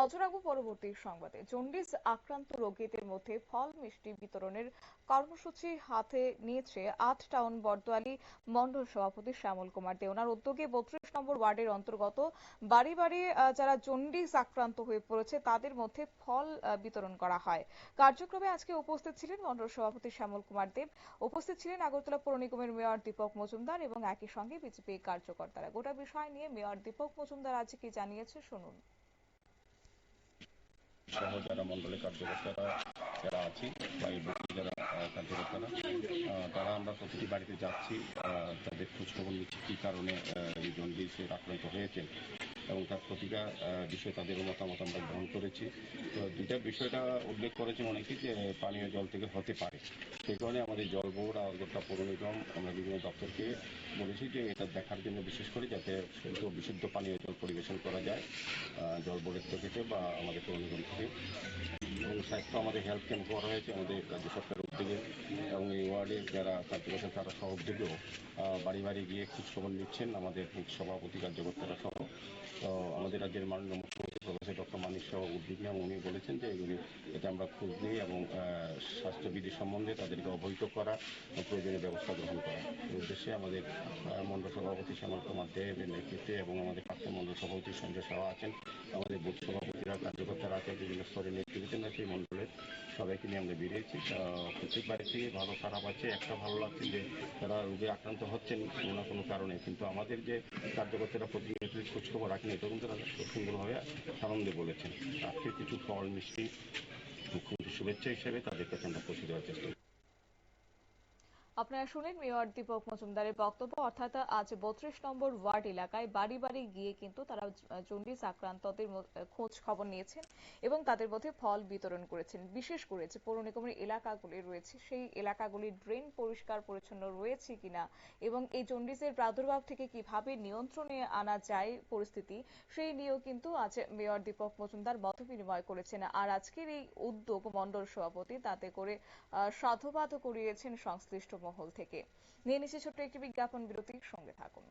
নজর রাখবো পরবর্তী সংবাদে। জন্ডিস আক্রান্ত রোগীদের মধ্যে ফল মিষ্টি বিতরণের কর্মসূচি হাতে নিয়েছে ৮ টাউন বটদোয়ালী মণ্ডল সভাপতি শ্যামল কুমার দে। ওনার উদ্যোগে ৩২ নম্বর ওয়ার্ডের অন্তর্গত বাড়ি বাড়ি যারা জন্ডিস আক্রান্ত হয়ে পড়েছে তাদের মধ্যে ফল বিতরণ করা হয়। কার্যক্রমে আজকে উপস্থিত ছিলেন মণ্ডল সভাপতি শ্যামল কুমার দেব, উপস্থিত ছিলেন আগরতলা পৌর নিগমের মেয়র দীপক মজুমদার এবং একই সঙ্গে বিজেপি কার্যকর্তারা। গোটা বিষয় নিয়ে মেয়র দীপক মজুমদার আজ কি জানিয়েছে শুনুন। সহ যারা মন্ডলের কার্যকর্তারা যারা আছি বা এই বুথে যারা কার্যকর্তারা তারা আমরা প্রতিটি বাড়িতে যাচ্ছি, তাদের খোঁজখবর নিচ্ছি কী কারণে এই জন্ডিসের আক্রান্ত হয়েছেন এবং তার প্রতিকার বিষয়ে তাদেরও মতামত আমরা গ্রহণ করেছি। তো দুইটা বিষয়টা উল্লেখ করেছেন অনেকেই যে পানীয় জল থেকে হতে পারে, সেই কারণে আমাদের জল বোর্ড আর গোটা পৌর নিগম আমরা বিভিন্ন দপ্তরকে বলেছি যে এটা দেখার জন্য বিশেষ করে যাতে শুদ্ধ বিশুদ্ধ পানীয় জল পরিবেশন করা যায় জল বোর্ডের থেকে বা আমাদের পৌর নিগম থেকে। এবং স্বাস্থ্য আমাদের হেলথ ক্যাম্প করা হয়েছে আমাদের রাজ্য সরকারের উদ্যোগে এবং এই ওয়ার্ডের যারা কার্যকর্তা তারা সহ উদ্যোগেও বাড়ি বাড়ি গিয়ে খোঁজখবর নিচ্ছেন আমাদের সভাপতি কার্যকর্তারা সহ। তো আমাদের রাজ্যের মাননীয় মুখ্যমন্ত্রী প্রফেসর ডক্টর মানিক সহ উদ্যোগ নিয়ে উনি বলেছেন যে এটা আমরা খোঁজ নিই এবং স্বাস্থ্যবিধি সম্বন্ধে তাদেরকে অবহিত করা ও প্রয়োজনীয় ব্যবস্থা গ্রহণ করা। এই উদ্দেশ্যে আমাদের মণ্ডল সভাপতি শ্যামল কুমার দেবের নেতৃত্বে এবং আমাদের প্রাক্তন মণ্ডল সভাপতি সঞ্জয় সাহা আছেন, আমাদের বুথ সভাপতিরা কার্যকর্তারা আছেন, বিভিন্ন স্তরের নেতৃত্বে সেই মণ্ডলের সবাইকে নিয়ে আমরা বেরিয়েছি। প্রত্যেক বাড়ি থেকে ভালো খারাপ আছে, একটা ভালো লাগছে যে তারা রোগে আক্রান্ত হচ্ছেন কোনো না কোনো কারণে, কিন্তু আমাদের যে কার্যকর্তারা প্রতিনিয়ত খোঁজখবর রাখেন এটাও কিন্তু তারা খুব সুন্দরভাবে আনন্দে বলেছেন। আজকে কিছু ফল মিষ্টি মুখ্যমন্ত্রী শুভেচ্ছা হিসেবে তাদের কাছে আমরা পৌঁছে দেওয়ার চেষ্টা করি। আপনারা শুনেন মেয়র দীপক মজুমদারের বক্তব্য। অর্থাৎ আজ ৩২ নম্বর ওয়ার্ড এলাকায় বাড়ি বাড়ি গিয়ে কিন্তু তারা জন্ডিস আক্রান্তদের খোঁজ খবর নিয়েছেন এবং তাদের মধ্যে ফল বিতরণ করেছেন। বিশেষ করে যে পৌর নিগমের এলাকাগুলি রয়েছে সেই এলাকাগুলির ড্রেন পরিষ্কার পরিচ্ছন্ন রয়েছে কিনা এবং এই জন্ডিসের প্রাদুর্ভাব থেকে কিভাবে নিয়ন্ত্রণে আনা যায় পরিস্থিতি, সেই নিয়েও কিন্তু আজ মেয়র দীপক মজুমদার মত বিনিময় করেছেন। আর আজকের এই উদ্যোগ মণ্ডল সভাপতি তাতে করে সাধুবাদ করিয়েছেন সংশ্লিষ্ট মহল থেকে। নিয়ে নিচ্ছে ছোট্ট একটি বিজ্ঞাপন বিরতি, সঙ্গে থাকুন।